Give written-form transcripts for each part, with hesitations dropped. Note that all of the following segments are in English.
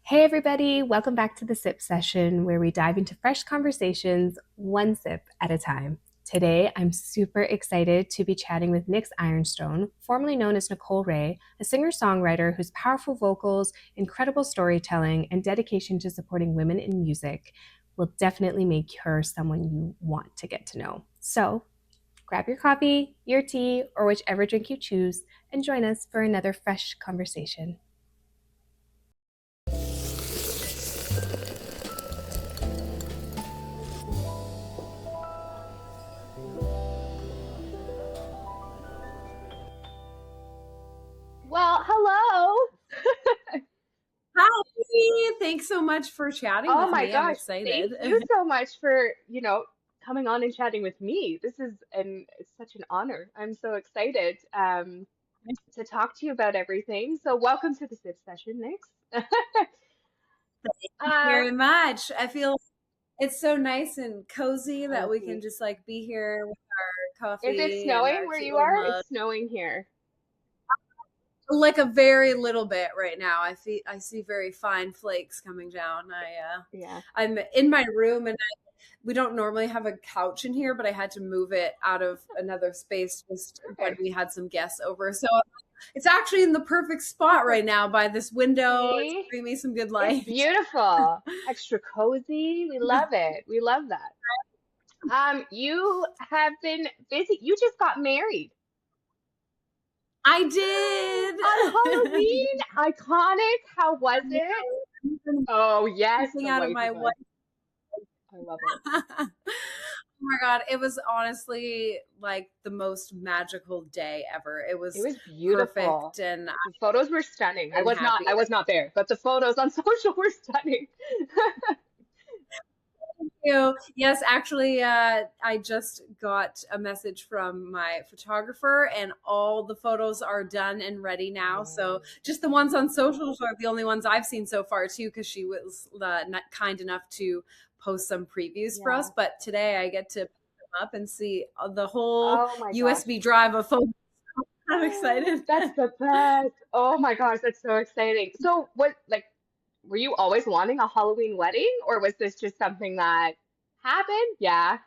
Hey, everybody, welcome back to the Sip Session, where we dive into fresh conversations, one sip at a time. Today, I'm super excited to be chatting with Nix Ironstone, formerly known as Nicole Rayy, a singer songwriter whose powerful vocals, incredible storytelling, and dedication to supporting women in music will definitely make her someone you want to get to know. So, grab your coffee, your tea, or whichever drink you choose, and join us for another fresh conversation. Well, hello. Hi, thanks so much for chatting Oh with my me. I'm gosh, thank excited. you so much for, coming on and chatting with me. It's such an honor. I'm so excited to talk to you about everything. So welcome to the Sip Session, Nix. Uh, Very much. I feel it's so nice and cozy that we can Cozy. just like be here with our Is it coffee and snowing our where cute you little are? mug. It's snowing here. Like a very little bit right now. I see very fine flakes coming down. Yeah. I'm in my room and we don't normally have a couch in here, but I had to move it out of another space just when Perfect. we had some guests over. So it's actually in the perfect spot right Perfect. now by this window. It's See? giving me some good It's light. beautiful. Extra cozy. We love it. We love that. You have been busy. You just got married. I On did. Halloween, iconic. How was it? I've been Oh, yes, sleeping the out of white my dress. white. I love it. Oh my god, it was honestly like the most magical day ever. It It was was beautiful. perfect and The photos were stunning. and happy. I was not there, but the photos on social were stunning. You. Yes, actually, I just got a message from my photographer, and all the photos are done and ready now. So Wow. just the ones on socials are the only ones I've seen so far, too, because she was kind enough to post some previews for us. Yeah. But today I get to pick them up and see the whole Oh my gosh. USB drive of photos. I'm excited. That's the best. Oh my gosh, that's so exciting. So were you always wanting a Halloween wedding, or was this just something that happened? Yeah.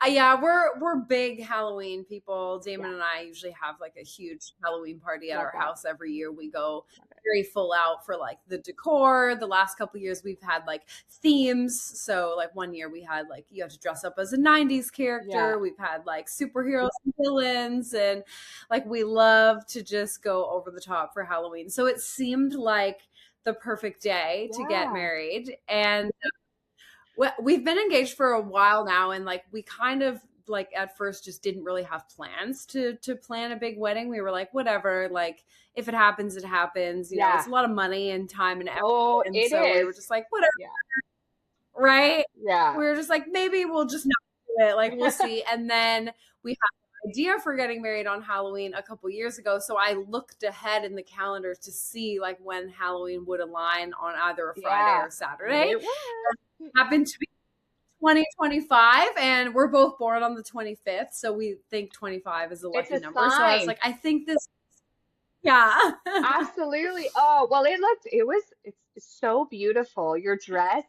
Yeah, we're big Halloween people. Yeah. Damon and I usually have like a huge Halloween party at Love our that. house every year. We go Love it. very full out for like the decor. The last couple of years we've had like themes. So like one year we had like you have to dress up as a 90s Yeah. character. We've had like superheroes and villains and like we love to just go over the top for Halloween. So it seemed like the perfect day to get Yeah. married and well, we've been engaged for a while now, and like we kind of like at first just didn't really have plans to plan a big wedding. We were like, whatever, like if it happens, it happens. You know, Yeah. it's a lot of money and time and effort, Oh, and it so we is. were just like, whatever, Yeah. right? Yeah. We were just like, maybe we'll just not do it. Like we'll see. And then we had an idea for getting married on Halloween a couple years ago. So I looked ahead in the calendar to see like when Halloween would align on either a Friday Yeah. or And Saturday. it was. Happened to be 2025 and we're both born on the 25th, so we think 25 is a It's lucky a number. So I was sign. like, I think this, yeah. Absolutely. Oh, well, it's so beautiful. Your dress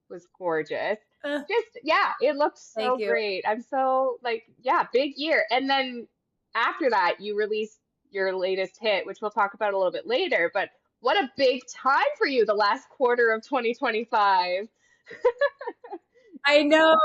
was gorgeous. Just, yeah, it looked Thank so you. great. I'm so like, yeah, big year. And then after that, you released your latest hit, which we'll talk about a little bit later. But what a big time for you, the last quarter of 2025. I know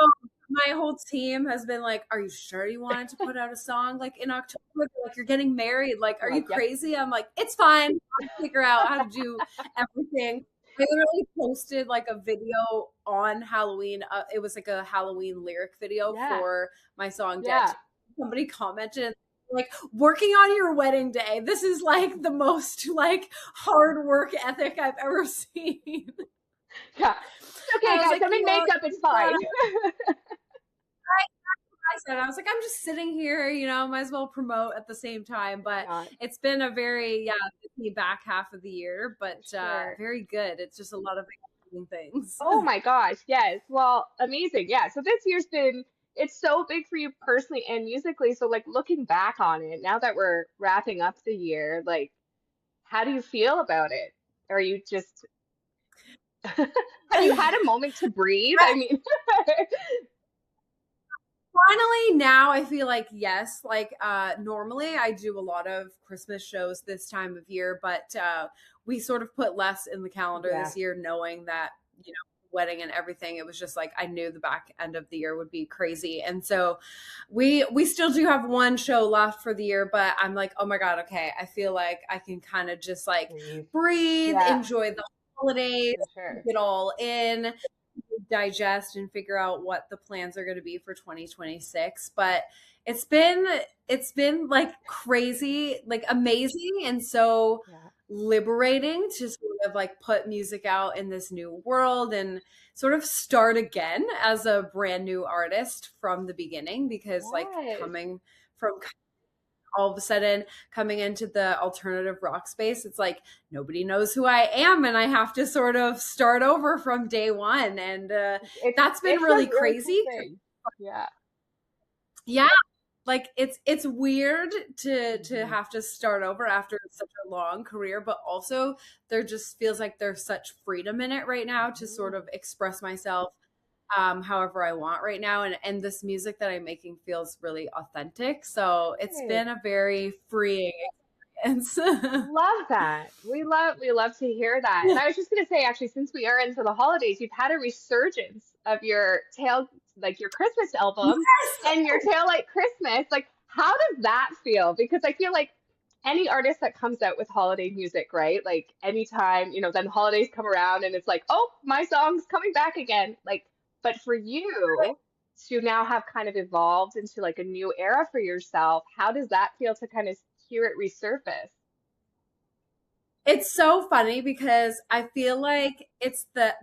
my whole team has been like, are you sure you wanted to put out a song like in October? Like you're getting married. Like, I'm are you like, yep. crazy? I'm like, it's fine. I'll figure out how to do everything. I literally posted like a video on Halloween. It was like a Halloween lyric video Yeah. for my song Dead. Yeah. Somebody commented like working on your wedding day. This is like the most like hard work ethic I've ever seen. Yeah. It's okay, I was guys. like, I'm in makeup. It's fine. I said, I was like, I'm just sitting here, you know, might as well promote at the same time. Why But not? it's been a very, yeah, busy back half of the year, For but sure. very good. It's just a lot of exciting things. Oh my gosh, yes. Well, amazing. Yeah. So this year's been it's so big for you personally and musically. So like looking back on it, now that we're wrapping up the year, like how do you feel about it? Are you just, have you had a moment to breathe? I mean, Finally, now I feel like yes, like normally I do a lot of Christmas shows this time of year, but we sort of put less in the calendar yeah. this year, knowing that wedding and everything. It was just like I knew the back end of the year would be crazy, and so we still do have one show left for the year. But I'm like, oh my god, okay, I feel like I can kind of just like Breathe. breathe, Yeah, enjoy the holidays, for take sure. it all in, digest and figure out what the plans are going to be for 2026. But it's been it's been like crazy, like amazing, and so Yeah. liberating to sort of like put music out in this new world and sort of start again as a brand new artist from the beginning, because like Yes. coming from all of a sudden coming into the alternative rock space, it's like nobody knows who I am and I have to sort of start over from day one. And that's been It's a really really cool crazy. thing. Yeah. Yeah. Like it's weird to Hmm. have to start over after such a long career, but also there just feels like there's such freedom in it right now to sort Hmm. of express myself however I want right now. And this music that I'm making feels really authentic. So it's Good. been a very freeing experience. Love that. We love to hear that. And I was just gonna say, actually, since we are into the holidays, you've had a resurgence of your like your Christmas album Yes. and your Tail Light Christmas. Like, how does that feel? Because I feel like any artist that comes out with holiday music, right? Like anytime, then the holidays come around and it's like, oh, my song's coming back again. Like, but for you to now have kind of evolved into like a new era for yourself, how does that feel to kind of hear it resurface? It's so funny because I feel like it's that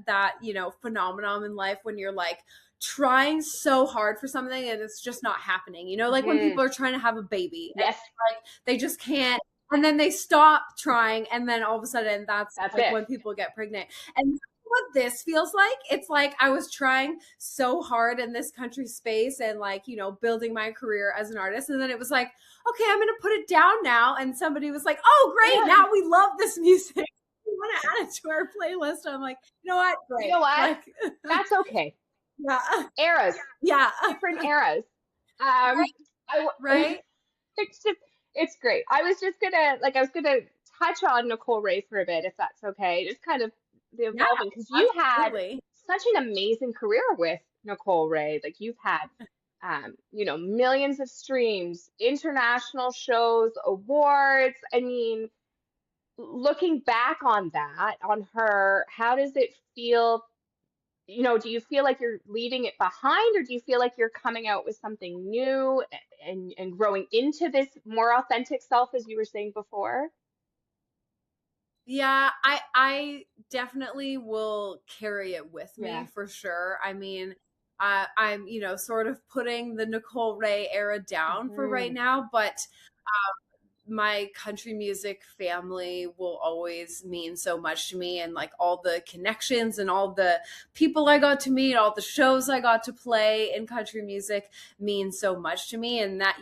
phenomenon in life when you're like trying so hard for something and it's just not happening. Like when Hmm. people are trying to have a baby and Yes, like they just can't, and then they stop trying, and then all of a sudden that's that's like it. when people get pregnant. And that's what this feels like. It's like I was trying so hard in this country space and like, building my career as an artist, and then it was like, okay, I'm going to put it down now. And somebody was like, oh, great. Yeah. Now we love this music. We want to add it to our playlist. I'm like, you know what? You know Great. what? Like, That's okay. yeah. Eras, Yeah. different eras. Um, Right. it's just, it's great. I was gonna touch on Nicole Rayy for a bit, if that's okay. Just kind of the Yeah. evolving, because you had Absolutely. such an amazing career with Nicole Rayy. Like you've had, millions of streams, international shows, awards. I mean, looking back on that, on her, how does it feel? Do you feel like you're leaving it behind, or do you feel like you're coming out with something new and growing into this more authentic self, as you were saying before? Yeah, I definitely will carry it with me Yeah. for sure. I mean, I'm sort of putting the Nicole Rayy era down for right Hmm. now, but my country music family will always mean so much to me, and like all the connections and all the people I got to meet, all the shows I got to play in country music mean so much to me. And that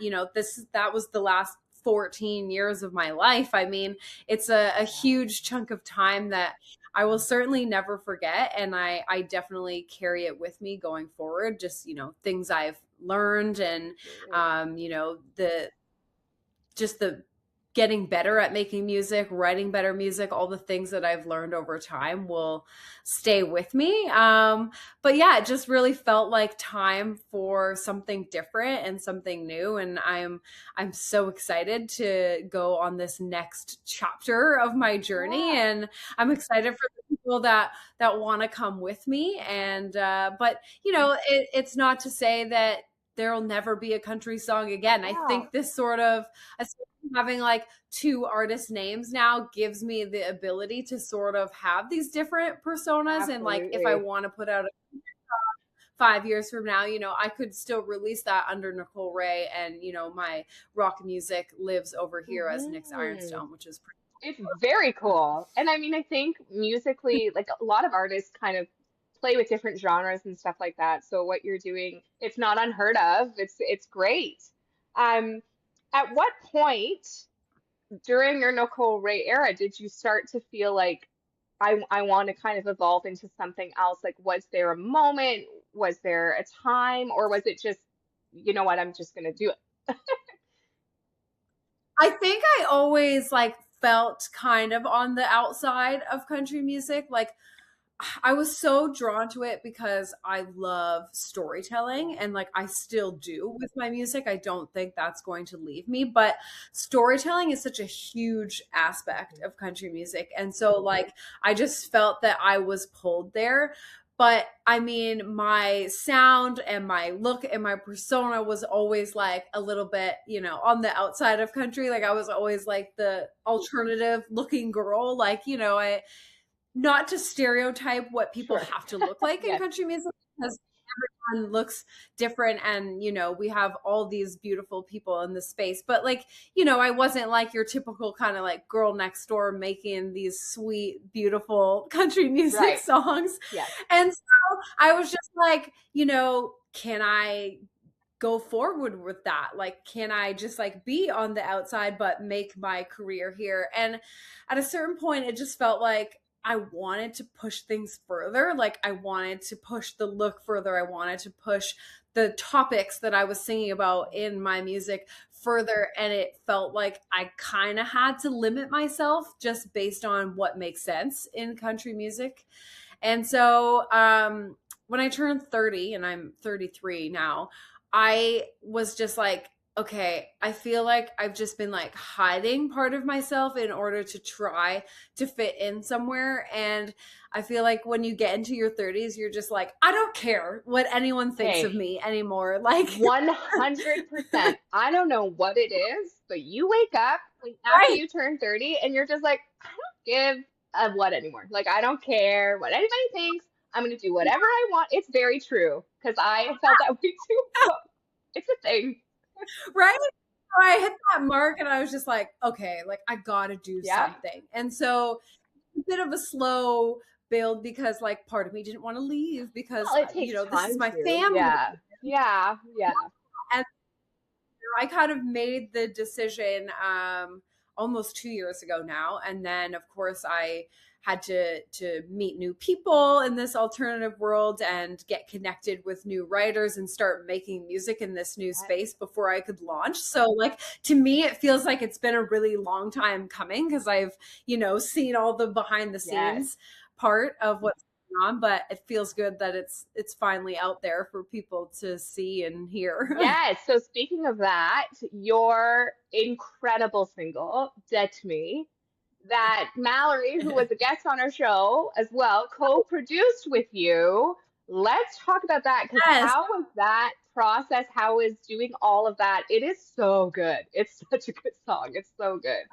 was the last 14 years of my life. I mean, it's a Yeah, huge chunk of time that I will certainly never forget, and I definitely carry it with me going forward. Just things I've learned, and absolutely. the getting better at making music, writing better music, all the things that I've learned over time will stay with me. But yeah, it just really felt like time for something different and something new. And I'm so excited to go on this next chapter of my journey. Yeah, And I'm excited for the people that want to come with me. And but it's not to say that there'll never be a country song again. I yeah, think this sort of, having like two artist names now gives me the ability to sort of have these different personas. And like if I absolutely. want to put out a 5 years from now, I could still release that under Nicole Rayy, and my rock music lives over here as Nix Hmm. Ironstone, which is pretty It's very cool. And I mean, I think musically, like a lot of artists kind of play with different genres and stuff like that. So what you're doing, it's not unheard of. It's great. Um, at what point during your Nicole Ray era did you start to feel like I want to kind of evolve into something else. Like, was there a moment? Was there a time? Or was it just, you know what, I'm just going to do it? I think I always like felt kind of on the outside of country music. Like I was so drawn to it because I love storytelling and like I still do with my music. I don't think that's going to leave me, but storytelling is such a huge aspect of country music. And so like I just felt that I was pulled there. But I mean, my sound and my look and my persona was always like a little bit, you know, on the outside of country. Like I was always like the alternative looking girl. Like, you know, I not to stereotype what people Sure. have to look like in Yes. country music because everyone looks different and you know we have all these beautiful people in the space, but like you know I wasn't like your typical kind of like girl next door making these sweet beautiful country music Right. songs. Yes. And so I was just like, you know, can I go forward with that? Like, can I just like be on the outside but make my career here? And at a certain point, it just felt like I wanted to push things further. Like, I wanted to push the look further. I wanted to push the topics that I was singing about in my music further. And it felt like I kind of had to limit myself just based on what makes sense in country music. And so, when I turned 30, and I'm 33 now, I was just like, okay, I feel like I've just been like hiding part of myself in order to try to fit in somewhere. And I feel like when you get into your 30s, you're just like, I don't care what anyone thinks of Hey, me anymore. Like, 100%. I don't know what it is, but you wake up after right, you turn 30 and you're just like, I don't give a what anymore. Like, I don't care what anybody thinks. I'm going to do whatever I want. It's very true because I felt that way too. So it's a thing. right. So I hit that mark and I was just like, okay, like I gotta do Yeah. something. And so a bit of a slow build because like part of me didn't want to leave because Well, it you takes know this is time my to. family. Yeah. Yeah. Yeah. And I kind of made the decision almost 2 years ago now, and then of course I had to meet new people in this alternative world and get connected with new writers and start making music in this new Yes. space before I could launch. So like to me it feels like it's been a really long time coming because I've, you know, seen all the behind the Yes. scenes part of what's going on, but it feels good that it's finally out there for people to see and hear. Yes. So speaking of that, your incredible single, Dead to Me, that Mallory, who was a guest on our show as well, co-produced with you. Let's talk about that because Yes. how was that process? How is doing all of that? It is so good. It's such a good song. It's so good.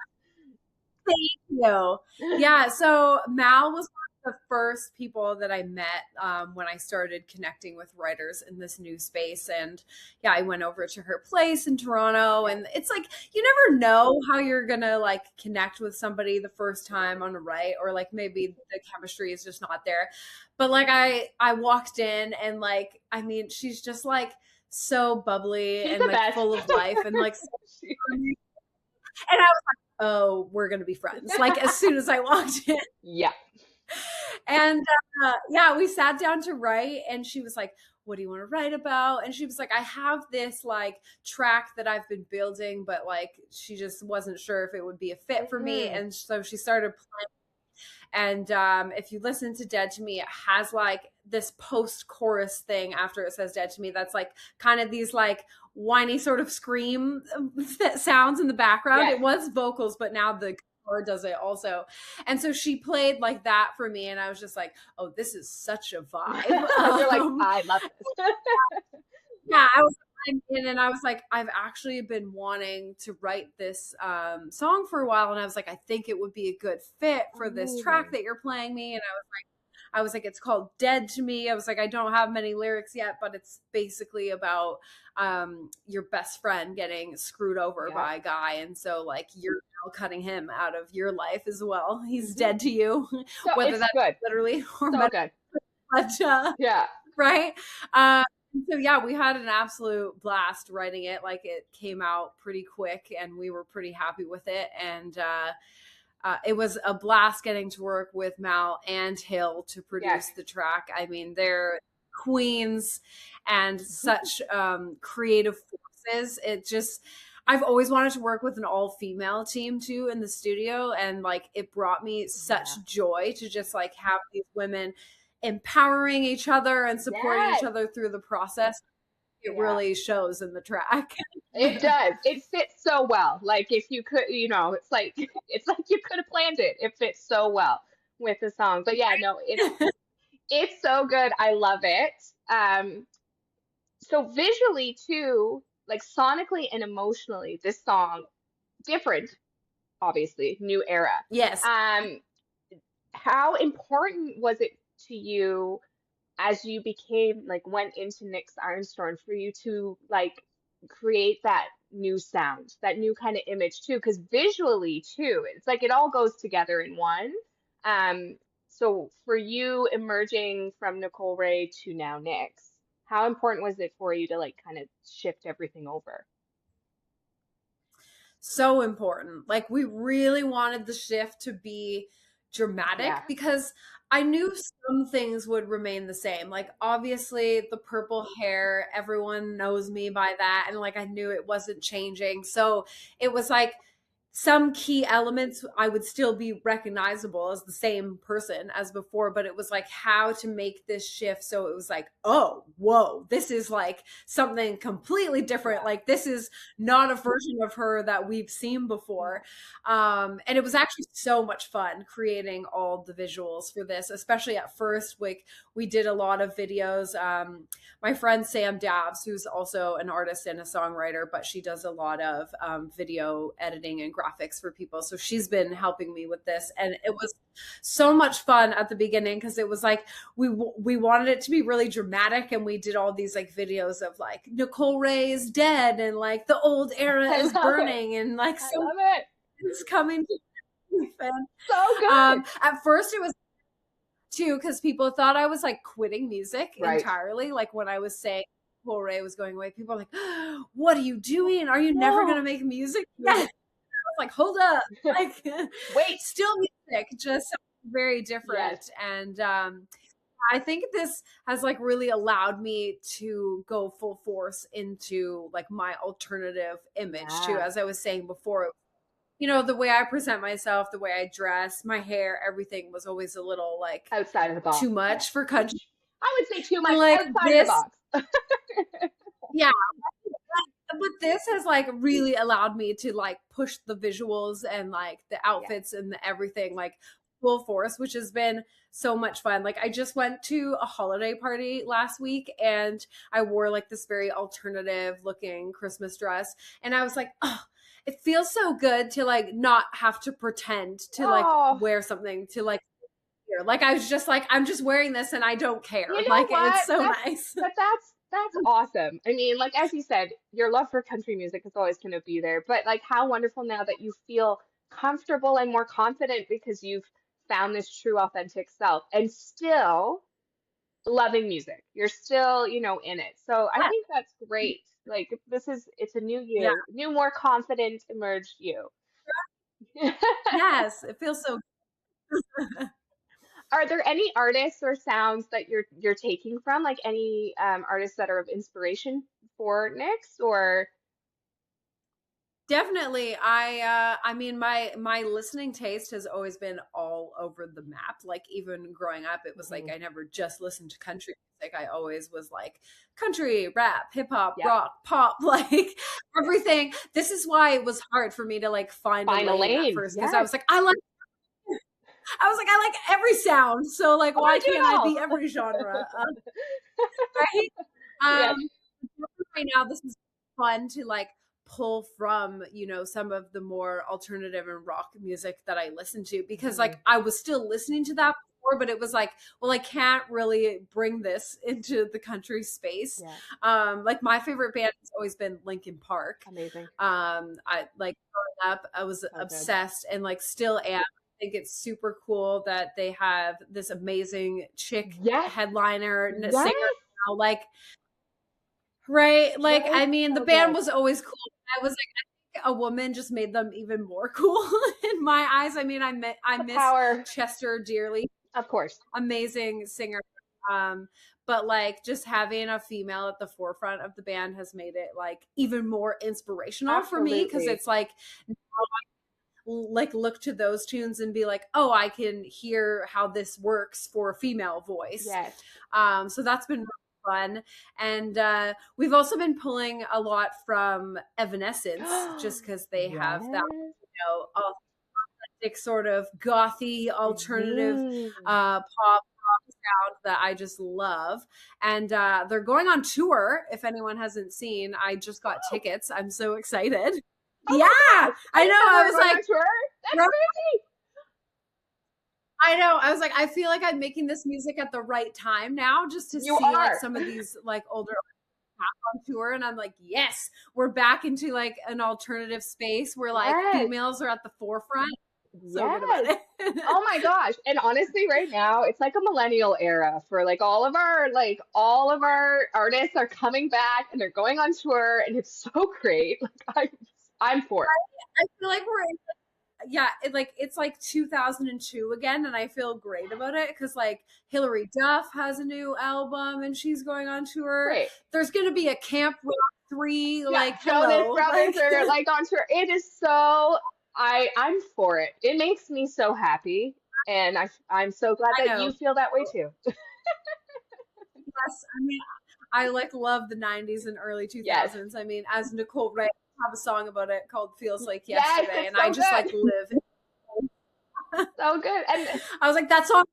Thank you. Yeah, so Mal was one of the first people that I met when I started connecting with writers in this new space. And yeah, I went over to her place in Toronto. Yeah. And it's like, you never know how you're going to like connect with somebody the first time on a write, or like maybe the chemistry is just not there. But like I walked in and like, I mean, she's just like so bubbly She's and the like best. full of life and like, She- and I was like, oh, we're going to be friends. Like as soon as I walked in. yeah. And yeah, we sat down to write and she was like, what do you want to write about? And she was like, I have this like track that I've been building, but like she just wasn't sure if it would be a fit for me. Mhm. And so she started playing. And if you listen to Dead to Me, it has like this post chorus thing after it says Dead to Me that's like kind of these like whiny sort of scream sounds in the background. Yes. It was vocals, but now the guitar does it also. And so she played like that for me. And I was just like, oh, this is such a vibe. You're like, I love this. Yeah, I was in and I was like, I've actually been wanting to write this song for a while. And I was like, I think it would be a good fit for this track Amazing. that you're playing me. And I was like, it's called Dead to Me. I was like, I don't have many lyrics yet, but it's basically about your best friend getting screwed over Yeah. by a guy. And so like you're now cutting him out of your life as well. He's Mhm. dead to you, So whether it's that's good. literally or So good. but Yeah. right. So yeah, we had an absolute blast writing it. Like it came out pretty quick and we were pretty happy with it. And it was a blast getting to work with Mal and Hill to Yes. produce the track. I mean, they're queens and such creative forces. It just, I've always wanted to work with an all-female team too in the studio, and like it brought me such joy to just like have these women empowering each other and supporting each other through the process. It really shows in the track. It does. It fits so well. Like if you could, you know, it's like you could have planned it. It fits so well with the song. But yeah, no, it's so good. I love it. So visually too, like sonically and emotionally, this song different, obviously, new era. Yes. How important was it to you as you became like went into Nix Ironstone for you to like create that new sound, that new kind of image too? Because visually too, it's like it all goes together in one. Um, so for you emerging from Nicole Rayy to now Nix, how important was it for you to like kind of shift everything over? So important. Like we really wanted the shift to be Yeah. dramatic because I knew some things would remain the same. Like obviously the purple hair, everyone knows me by that, and like I knew it wasn't changing. So it was like some key elements I would still be recognizable as the same person as before, but it was like how to make this shift so it was like, oh, whoa, this is like something completely different. Like this is not a version of her that we've seen before. And it was actually so much fun creating all the visuals for this, especially at first. Like we did a lot of videos. My friend Sam Dabbs, who's also an artist and a songwriter, but she does a lot of video editing and graphics for people. So she's been helping me with this, and it was so much fun at the beginning because it was like we wanted it to be really dramatic, and we did all these like videos of like Nicole Rayy is dead and like the old era is burning and like so is coming to life. And, so good. At first it was too because people thought I was like quitting music entirely. Like when I was saying Nicole Rayy was going away, people were like, oh, what are you doing? Are you never going to make music? Yeah. I was like, hold up. Like, wait, still music, just very different. Yes. And I think this has like really allowed me to go full force into like my alternative image too. As I was saying before, you know, the way I present myself, the way I dress, my hair, everything was always a little like outside of the box. Too much for country. I would say too much like outside of the box. Yeah. But this has like really allowed me to like push the visuals and like the outfits and the everything like full force, which has been so much fun. Like I just went to a holiday party last week and I wore like this very alternative looking Christmas dress. And I was like, oh, it feels so good to like not have to pretend to like wear something to like here. Like I was just like, I'm just wearing this and I don't care. You know like what? It's so nice. But that's awesome. I mean, like as you said, your love for country music is always going to be there. But like how wonderful now that you feel comfortable and more confident because you've found this true authentic self and still loving music. You're still, you know, in it. So I think that's great. Like it's a new you, new, more confident, emerged you. Yes, it feels so good. Are there any artists or sounds that you're taking from, like any artists that are of inspiration for Nix or? Definitely. I mean my listening taste has always been all over the map. Like even growing up, it was like I never just listened to country music. I always was like country, rap, hip hop, rock, pop, like everything. This is why it was hard for me to like find a lane at first because I was like, I like every sound. So like why can't I be every genre? Right? Right now this is fun to like pull from, you know, some of the more alternative and rock music that I listen to because like I was still listening to that before, but it was like, well, I can't really bring this into the country space. Like my favorite band has always been Linkin Park. Amazing. I like growing up, I was obsessed and like still am. I think it's super cool that they have this amazing chick headliner singer now. Like, right? Like, I mean, the band was always cool. I was like, a woman just made them even more cool in my eyes. I mean, I miss power, Chester dearly, of course. amazing singer. But like just having a female at the forefront of the band has made it like even more inspirational for me, because Absolutely. it's like look to those tunes and be like, oh, I can hear how this works for a female voice. Yes. So that's been really fun. And we've also been pulling a lot from Evanescence, just because they have that, you know, authentic sort of gothy alternative pop sound that I just love. And they're going on tour. If anyone hasn't seen, I just got tickets. I'm so excited. Oh yeah, I know. I was like, that's crazy. I know. I was like, I feel like I'm making this music at the right time now, just to see like some of these like older on tour, and I'm like, yes, we're back into like an alternative space where like females are at the forefront. So good about it. Oh my gosh. And honestly, right now, it's like a millennial era for like all of our artists are coming back and they're going on tour, and it's so great. Like I'm for it. I feel like we're in, yeah, it's like 2002 again, and I feel great about it, because like Hilary Duff has a new album and she's going on tour. Great. There's gonna be a Camp Rock 3, like Jonas Brothers are like on tour. It is so I'm for it. It makes me so happy, and I'm so glad that you feel that way too. Yes, I mean, I like love the 90s and early 2000s. I mean, as Nicole Rayy, have a song about it called Feels Like Yesterday, and so I just like live. So good. And I was like, that song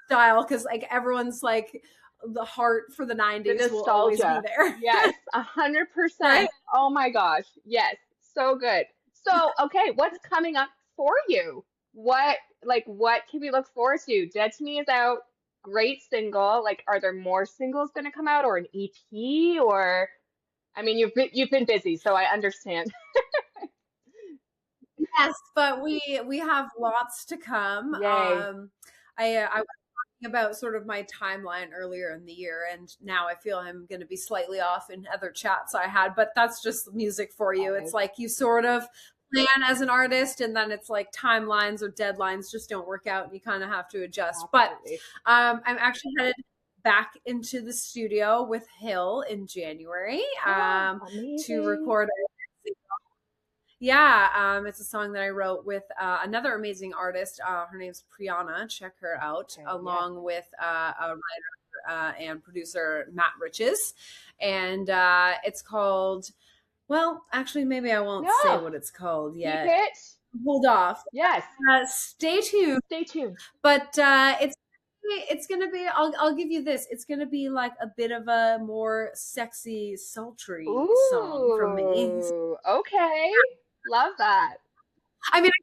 style, because like everyone's like, the heart for the 90s will always be there. Yes, 100%. Oh my gosh. Yes, so good. So, okay, what's coming up for you? What can we look forward to? Dead to Me is out. Great single. Like, are there more singles going to come out, or an EP, or I mean, you've been busy, so I understand. Yes, but we have lots to come. Yay. I was talking about sort of my timeline earlier in the year, and now I feel I'm going to be slightly off in other chats I had, but that's just music for you. It's like you sort of plan as an artist, and then it's like timelines or deadlines just don't work out, and you kind of have to adjust. Absolutely. But I'm actually headed back into the studio with Hill in January to record it's a song that I wrote with another amazing artist. Her name's Priyana. Check her out, along with a writer and producer, Matt Riches. And it's called, well, actually, maybe I won't say what it's called yet. Keep it. Hold off. Yes. Stay tuned. Stay tuned. But it's gonna be, I'll give you this, it's gonna be like a bit of a more sexy, sultry song from me. Okay, love that. I mean, I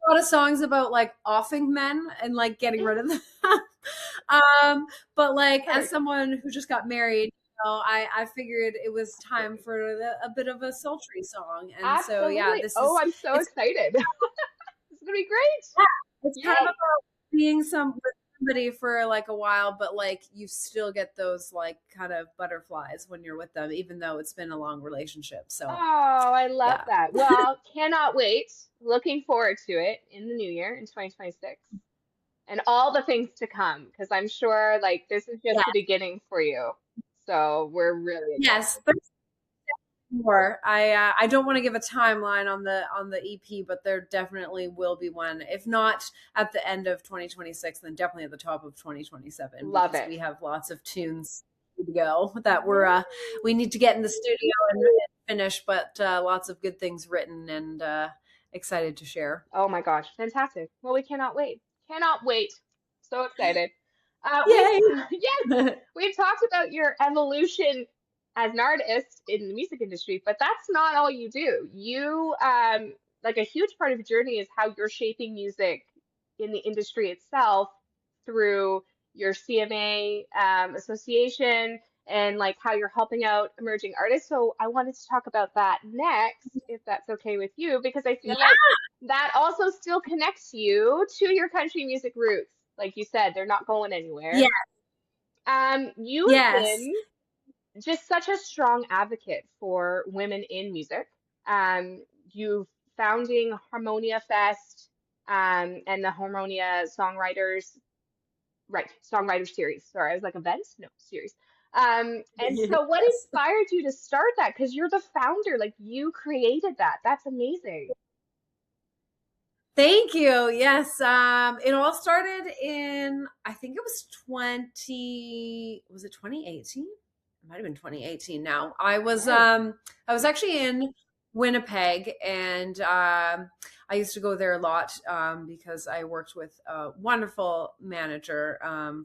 a lot of songs about like offing men and like getting rid of them. But like as someone who just got married, you know, I figured it was time for a bit of a sultry song. And absolutely. So this is, I'm so excited. It's gonna be great. Yeah, it's kind of about being with somebody for like a while, but like you still get those like kind of butterflies when you're with them, even though it's been a long relationship. So I love that. Well, cannot wait. Looking forward to it in the new year in 2026, and all the things to come, because I'm sure like this is just the beginning for you. So we're really excited. Yes. More. I don't want to give a timeline on the EP, but there definitely will be one. If not at the end of 2026, then definitely at the top of 2027. Love it. We have lots of tunes to go that we need to get in the studio and finish, but lots of good things written, and excited to share. Oh my gosh, fantastic! Well, we cannot wait. Cannot wait. So excited. We've talked about your evolution as an artist in the music industry, but that's not all you do. You, like a huge part of your journey is how you're shaping music in the industry itself through your CMA association, and like how you're helping out emerging artists. So I wanted to talk about that next, if that's okay with you, because I feel like that also still connects you to your country music roots. Like you said, they're not going anywhere. You have been just such a strong advocate for women in music. you founding HarmoniaFest, and the Harmonia Songwriters, right, Songwriter Series. Sorry, I was like events? No, series. And so what Yes. inspired you to start that? Because you're the founder, like you created that. That's amazing. Thank you. Yes. It all started in, I think it was 2018? It might have been 2018 now. Right. I was actually in Winnipeg, and I used to go there a lot because I worked with a wonderful manager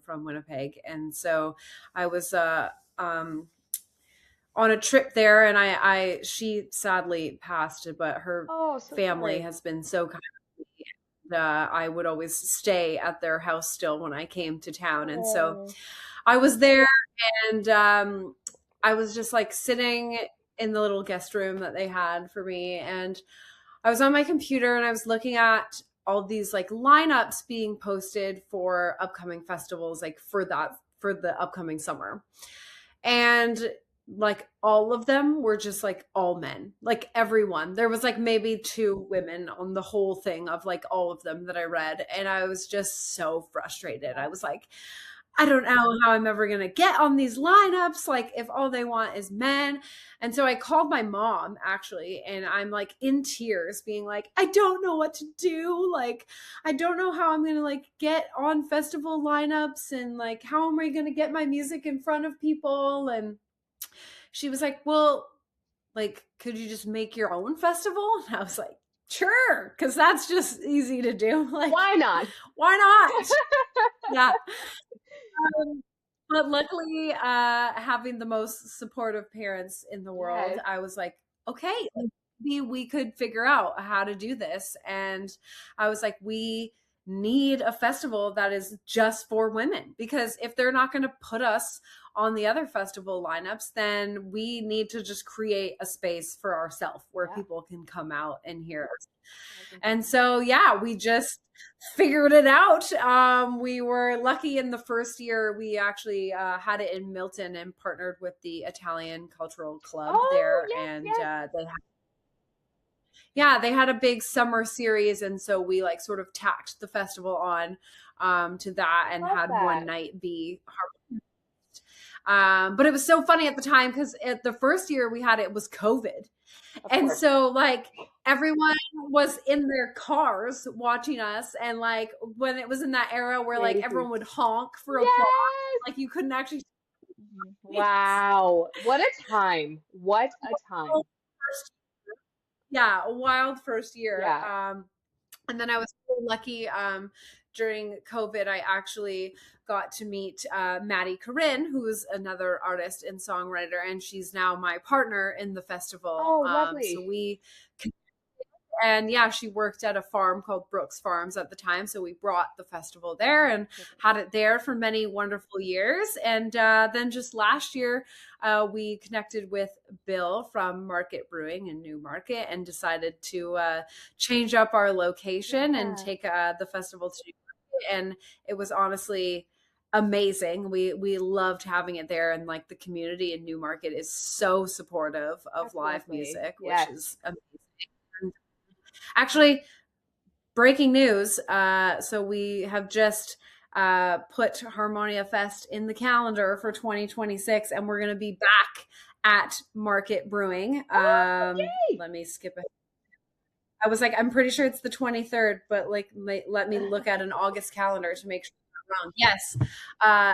from Winnipeg. And so I was on a trip there, and she sadly passed, but her Oh, so family sorry. has been so kind. I would always stay at their house still when I came to town. And so Oh, I was there, and I was just like sitting in the little guest room that they had for me. And I was on my computer, and I was looking at all these like lineups being posted for upcoming festivals, like for the upcoming summer. And like all of them were just like all men, like everyone. There was like maybe two women on the whole thing of like all of them that I read. And I was just so frustrated. I yeah. was like, I don't know how I'm ever going to get on these lineups. Like, if all they want is men. And so I called my mom actually, and I'm like in tears, being like, I don't know what to do. Like, I don't know how I'm going to like get on festival lineups, and like, how am I going to get my music in front of people? And she was like, well, like, could you just make your own festival? And I was like, sure, because that's just easy to do. Like, Why not? why not? Yeah. Um, but luckily, having the most supportive parents in the world, Yes. I was like, okay, like, maybe we could figure out how to do this. And I was like, we need a festival that is just for women, because if they're not going to put us on the other festival lineups, then we need to just create a space for ourselves where Yeah. people can come out and hear us. That's And incredible. so, yeah, we just figured it out. We were lucky in the first year. We actually had it in Milton and partnered with the Italian Cultural Club Oh, there. yes, And yes. they had a big summer series. And so we like sort of tacked the festival on to that, and Love had one that. night be but it was so funny at the time, because at the first year we had it was COVID. Of And course. so like everyone was in their cars watching us. And like when it was in that era where like Crazy. everyone would honk for applause, Yes. like you couldn't actually Wow. What a time. What a time. yeah, a wild first year. Yeah. And then I was so lucky during COVID, I actually got to meet Maddie Corinne, who's another artist and songwriter, and she's now my partner in the festival. Oh, So lovely. we and yeah, she worked at a farm called Brooks Farms at the time. So we brought the festival there and Perfect. had it there for many wonderful years. And then just last year, we connected with Bill from Market Brewing in Newmarket and decided to change up our location and Yeah. take the festival to Newmarket. And it was honestly amazing. We loved having it there, and like the community in Newmarket is so supportive of That's live lovely. music, which Yes. is amazing. Actually, breaking news. So we have just put HarmoniaFest in the calendar for 2026, and we're going to be back at Market Brewing. Oh, yay. Let me skip it. I was like, I'm pretty sure it's the 23rd, but like, let me look at an August calendar to make sure I'm not wrong.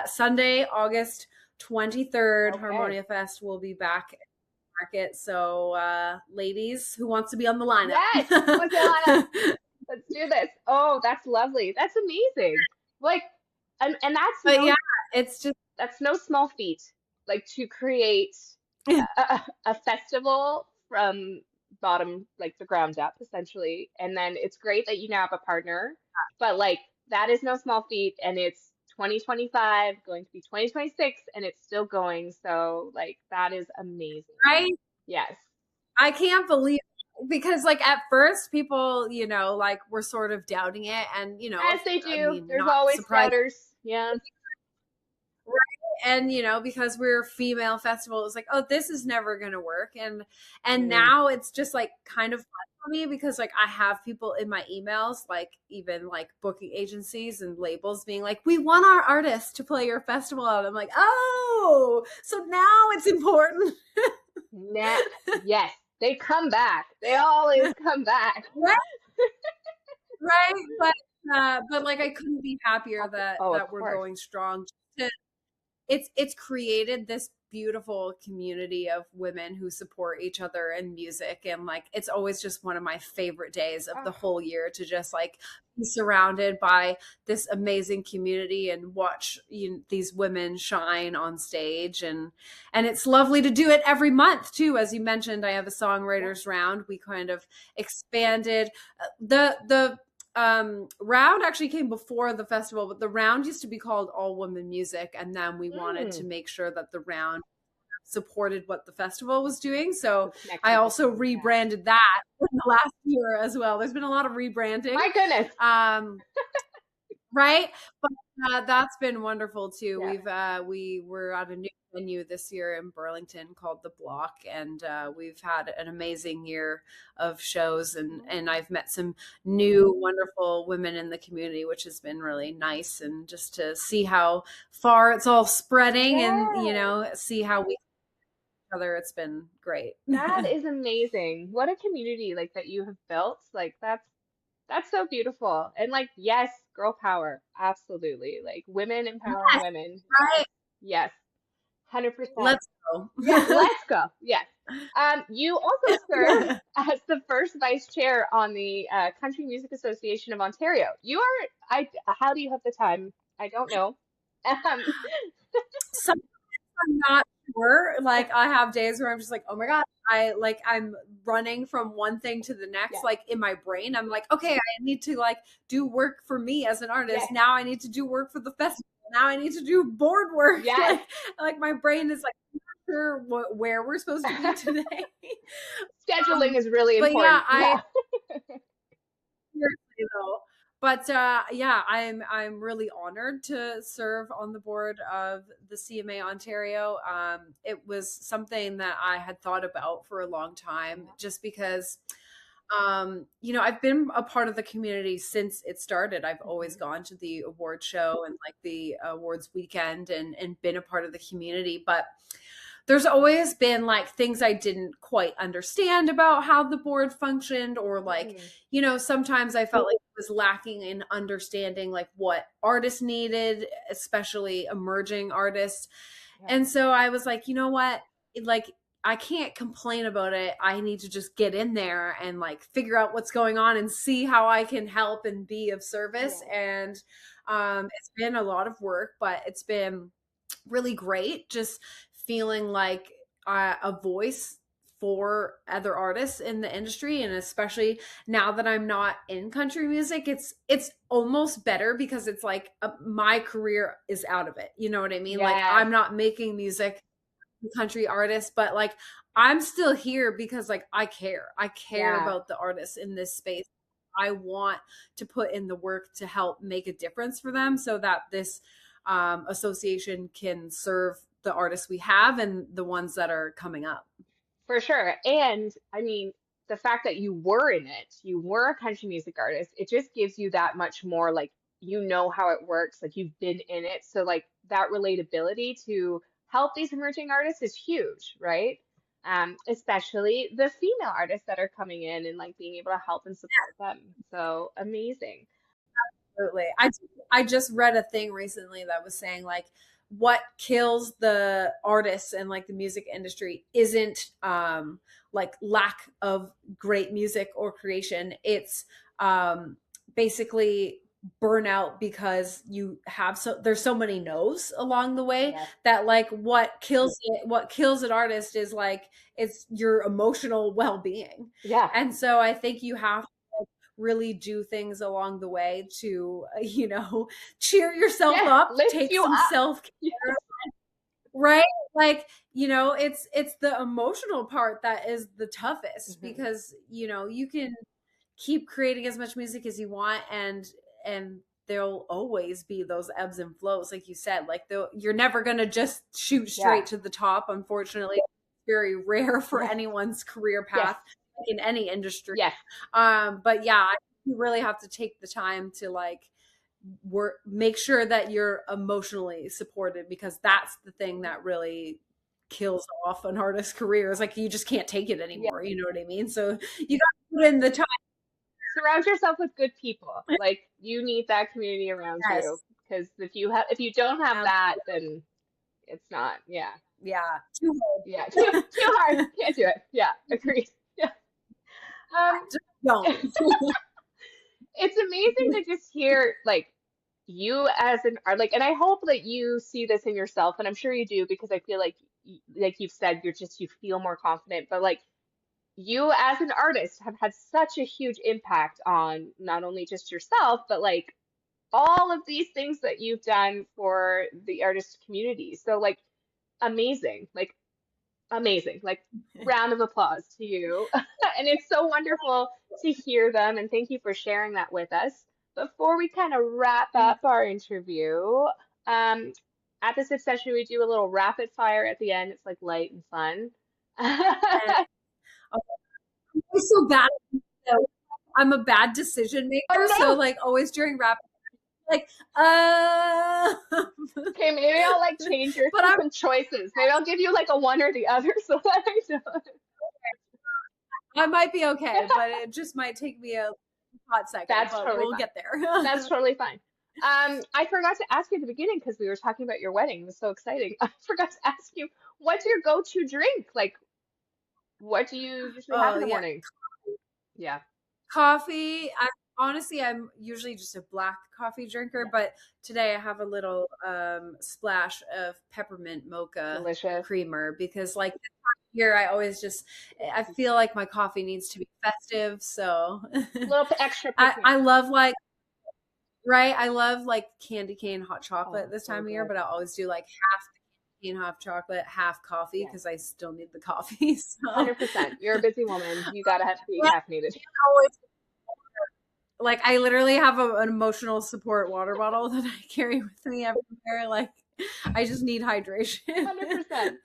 Yes, Sunday, August 23rd, Okay. HarmoniaFest will be back at Market. So, ladies, who wants to be on the lineup? Yes. Who wants to line up? Let's do this. Oh, that's lovely. That's amazing. Like, and But yeah, it's just that's no small feat. Like to create a festival from bottom, like the ground up, essentially. And then it's great that you now have a partner, but like that is no small feat, and it's 2025 going to be 2026, and it's still going. So like that is amazing. right. Yes. I can't believe because like at first people, like were sort of doubting it, and As they I do. mean, There's not always surprising. doubters. Yeah. And because we're a female festival, it was like, oh, this is never gonna work. And now it's just like kind of fun for me, because like I have people in my emails, like even like booking agencies and labels being like, we want our artists to play your festival out. I'm like, oh, so now it's important. Yes, they come back. They always come back. Right? Right. But like I couldn't be happier that Of we're course. going strong. It's created this beautiful community of women who support each other in music, and like it's always just one of my favorite days of the whole year to just like be surrounded by this amazing community and watch these women shine on stage. And it's lovely to do it every month too. As you mentioned, I have a songwriters round. We kind of expanded the round actually came before the festival, but the round used to be called All Women Music, and then we wanted to make sure that the round supported what the festival was doing. So I also rebranded that in the last year as well. There's been a lot of rebranding. My goodness. Right? But that's been wonderful too. We were at a new venue this year in Burlington called The Block, and we've had an amazing year of shows, and I've met some new wonderful women in the community, which has been really nice, and just to see how far it's all spreading and see how we other, it's been great. That is amazing. What a community like that you have built. Like that's so beautiful. And like, yes, girl power. Absolutely. Like women empowering Yes, women. right. Yes. 100%. Let's go. Yeah, let's go. Yes. You also serve as the first vice chair on the Country Music Association of Ontario. How do you have the time? I don't know. Sometimes I'm not sure. Like I have days where I'm just like, oh my God, I'm running from one thing to the next. Like in my brain, I'm like, okay, I need to like do work for me as an artist. Yes. Now I need to do work for the festival. Now I need to do board work. Yes. Like my brain is like, I'm not sure where we're supposed to be today. Scheduling is really important. Yeah, seriously though. But I'm really honored to serve on the board of the CMA Ontario. It was something that I had thought about for a long time, just because I've been a part of the community since it started. I've always gone to the award show and like the awards weekend and been a part of the community, but there's always been like things I didn't quite understand about how the board functioned, or like, sometimes I felt like it was lacking in understanding like what artists needed, especially emerging artists. And so I was like, you know what? Like, I can't complain about it. I need to just get in there and like figure out what's going on and see how I can help and be of service. And it's been a lot of work, but it's been really great just feeling like a voice for other artists in the industry. And especially now that I'm not in country music, it's almost better, because it's like my career is out of it. You know what I mean? Like I'm not making music, country artist, but like I'm still here because like I care about the artists in this space. I want to put in the work to help make a difference for them, so that this association can serve the artists we have and the ones that are coming up. For sure. And I mean, the fact that you were in it, you were a country music artist, it just gives you that much more like, how it works, like you've been in it. So like that relatability to help these emerging artists is huge, right? Especially the female artists that are coming in and like being able to help and support them. So amazing. Absolutely. I just read a thing recently that was saying like what kills the artists and like the music industry isn't like lack of great music or creation. It's basically burnout, because there's so many no's along the way that like what kills an artist is like it's your emotional well-being. And so I think you have really do things along the way to cheer yourself up, take some self-care, right? Like it's the emotional part that is the toughest, because you can keep creating as much music as you want, and there'll always be those ebbs and flows, like you said. Like you're never gonna just shoot Yeah. straight to the top. Unfortunately, it's very rare for Yes. anyone's career Yes. path in any industry. Yes. But yeah, you really have to take the time to like make sure that you're emotionally supported, because that's the thing that really kills off an artist's career. It's like you just can't take it anymore. You know what I mean? So you got to put in the time. Surround yourself with good people. Like you need that community around Yes. you, because if you don't have that, then it's not. Yeah. Yeah. Too hard. Yeah. Too hard. Can't do it. Yeah. Agreed. Yeah. Just don't. It's amazing to just hear like you as an art, like, and I hope that you see this in yourself, and I'm sure you do, because I feel like like you've said, you feel more confident, but like you as an artist have had such a huge impact on not only just yourself, but like all of these things that you've done for the artist community. So like amazing, like round of applause to you. And it's so wonderful to hear them, and thank you for sharing that with us. Before we kind of wrap up our interview, at this session we do a little rapid fire at the end. It's like light and fun. I'm so bad. I'm a bad decision maker. Oh, no. So like always during rap, like Okay, maybe I'll like change your some choices. Maybe I'll give you like a one or the other, so that I know. I might be okay, but it just might take me a hot second. That's but totally we'll fine. get there. That's totally fine. I forgot to ask you at the beginning, because we were talking about your wedding. It was so exciting. I forgot to ask you, what's your go-to drink? Like, what do you usually have in the morning? Yeah. Coffee. Honestly, I'm usually just a black coffee drinker, but today I have a little splash of peppermint mocha Delicious. creamer, because like this time of year I always I feel like my coffee needs to be festive. So A little extra. I love like, right. I love like candy cane hot chocolate this so time of year, good. but I always do like half the candy cane hot chocolate, half coffee, because I still need the coffee. So 100%. You're a busy woman. You gotta have to be caffeinated. Like I literally have an emotional support water bottle that I carry with me everywhere. Like I just need hydration. 100%.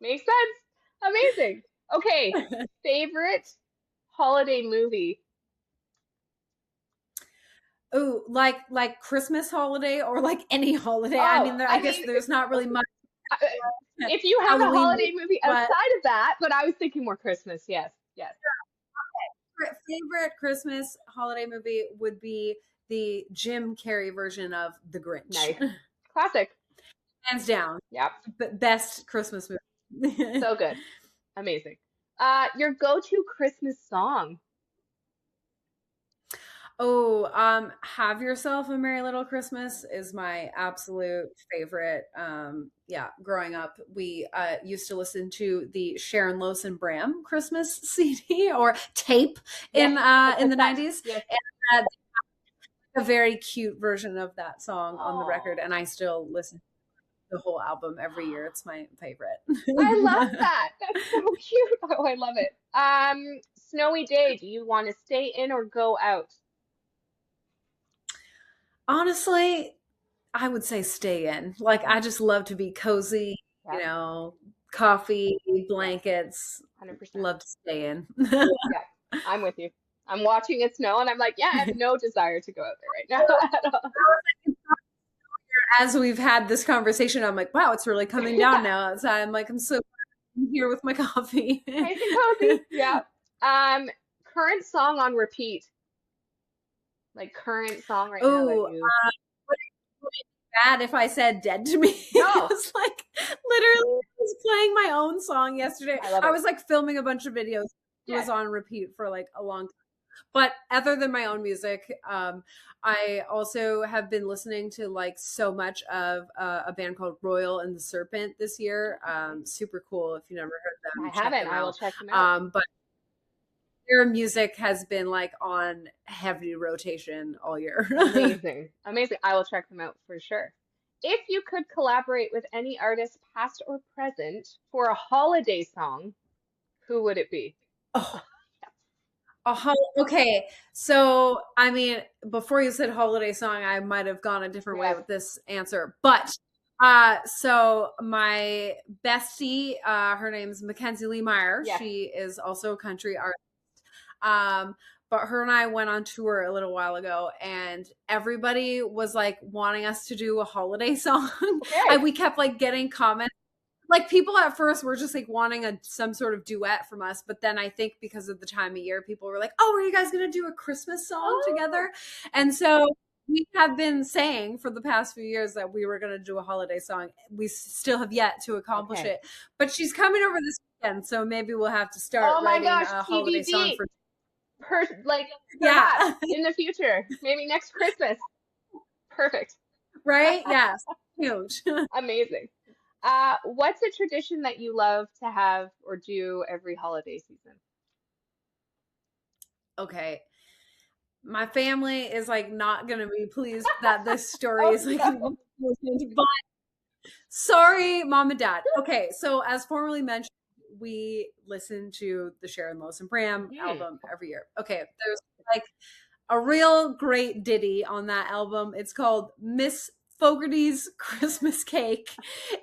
Makes sense. Amazing. Okay. Favorite holiday movie? Oh, like Christmas holiday, or like any holiday? Oh, I mean, I guess there's not really much. If you have a holiday movie outside of that, but I was thinking more Christmas. Yes. Yes. Favorite Christmas holiday movie would be the Jim Carrey version of The Grinch. Nice. Classic. Hands down. Yep. Best Christmas movie. So good. Amazing. Your go-to Christmas song? Oh, Have Yourself a Merry Little Christmas is my absolute favorite. Yeah, growing up, we used to listen to the Sharon Lois and Bram Christmas CD or tape in the 90s. Yes. And a very cute version of that song on the record, and I still listen to the whole album every year. It's my favorite. I love that. That's so cute. Oh, I love it. Snowy day, do you want to stay in or go out? Honestly, I would say stay in. Like I just love to be cozy, you know, coffee, blankets. 100%. Love to stay in. Yeah, I'm with you. I'm watching it snow and I'm like, yeah, I have no desire to go out there right now at all. As we've had this conversation, I'm like, wow, it's really coming down now. So I'm like, I'm so here with my coffee. Nice and cozy. Yeah. Current song on repeat. Like current song right now that you. Would it be bad if I said "Dead to Me"? No. I was like, literally, I was playing my own song yesterday. I was like filming a bunch of videos. It was on repeat for like a long time. But other than my own music, I also have been listening to like so much of a band called Royal and the Serpent this year. Super cool. If you never heard them, I haven't. I will check them out. But their music has been like on heavy rotation all year. Amazing. Amazing. I will check them out for sure. If you could collaborate with any artist, past or present, for a holiday song, who would it be? Oh, Okay, so I mean, before you said holiday song, I might have gone a different way Yes. with this answer. But so my bestie, her name's Mackenzie Lee Meyer. Yes. She is also a country artist. Um, but her and I went on tour a little while ago, and everybody was like wanting us to do a holiday song. Okay. And we kept like getting comments. Like people at first were just like wanting some sort of duet from us, but then I think because of the time of year, people were like, "Oh, are you guys gonna do a Christmas song together?" And so we have been saying for the past few years that we were gonna do a holiday song. We still have yet to accomplish Okay. it, but she's coming over this weekend, so maybe we'll have to start Oh my writing gosh, a holiday song TBD. for. Like Yeah. perhaps in the future, maybe next Christmas. Perfect. Right? Yes. Huge. Amazing. What's a tradition that you love to have or do every holiday season? Okay. My family is like not gonna be pleased that this story Oh is like no. but sorry, mom and dad. Okay, so as formerly mentioned, we listen to the Sharon Lois and Bram Hmm. album every year. Okay, there's like a real great ditty on that album. It's called Miss Fogarty's Christmas Cake.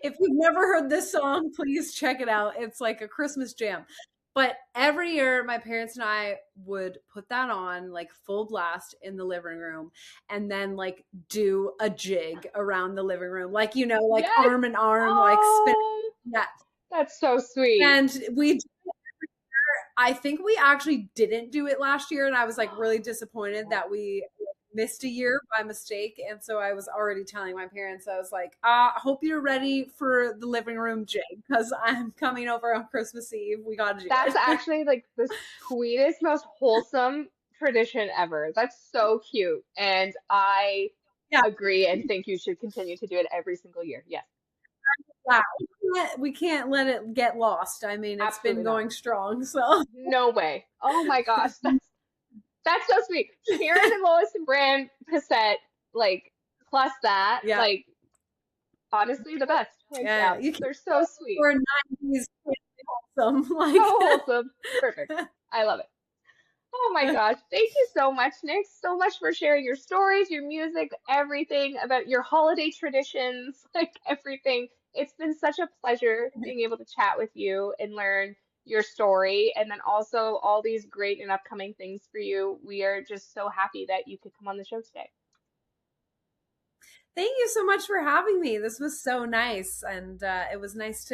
If you've never heard this song, please check it out. It's like a Christmas jam. But every year, my parents and I would put that on like full blast in the living room and then like do a jig around the living room, like, like Yes. arm in arm, like spin. Oh, Yeah. that's so sweet. And I think we actually didn't do it last year, and I was like really disappointed that we missed a year by mistake. And so I was already telling my parents, I was like, I hope you're ready for the living room jig because I'm coming over on Christmas Eve. We got to do That's it. actually like the sweetest, most wholesome tradition ever. That's so cute. And I Yeah, agree and think you should continue to do it every single year. Yes, yeah. We can't let it get lost. I mean, it's been absolutely not. going strong. So, No way. Oh my gosh. That's so sweet. Sharon and Lois and Bran cassette, like plus that, yeah, like honestly the best, hands yeah. down. You can They're so sweet. for 90s wholesome. So Like, wholesome. Perfect. I love it. Oh my gosh. Thank you so much, Nick. So much for sharing your stories, your music, everything about your holiday traditions, like everything. It's been such a pleasure being able to chat with you and learn your story and then also all these great and upcoming things for you. We are just so happy that you could come on the show today. thank you so much for having me. This was so nice, and it was nice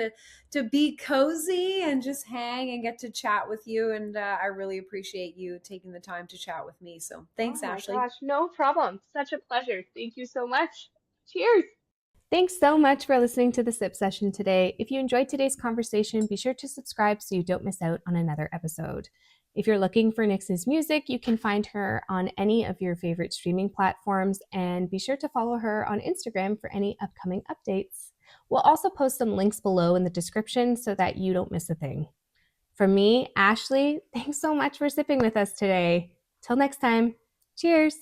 to be cozy and just hang and get to chat with you. And I really appreciate you taking the time to chat with me. So Oh thanks, my Ashley. gosh, no problem. Such a pleasure. Thank you so much. Cheers. Thanks so much for listening to the SIP session today. If you enjoyed today's conversation, be sure to subscribe so you don't miss out on another episode. If you're looking for Nix's music, you can find her on any of your favorite streaming platforms, and be sure to follow her on Instagram for any upcoming updates. We'll also post some links below in the description so that you don't miss a thing. From me, Ashley, thanks so much for sipping with us today. Till next time, cheers.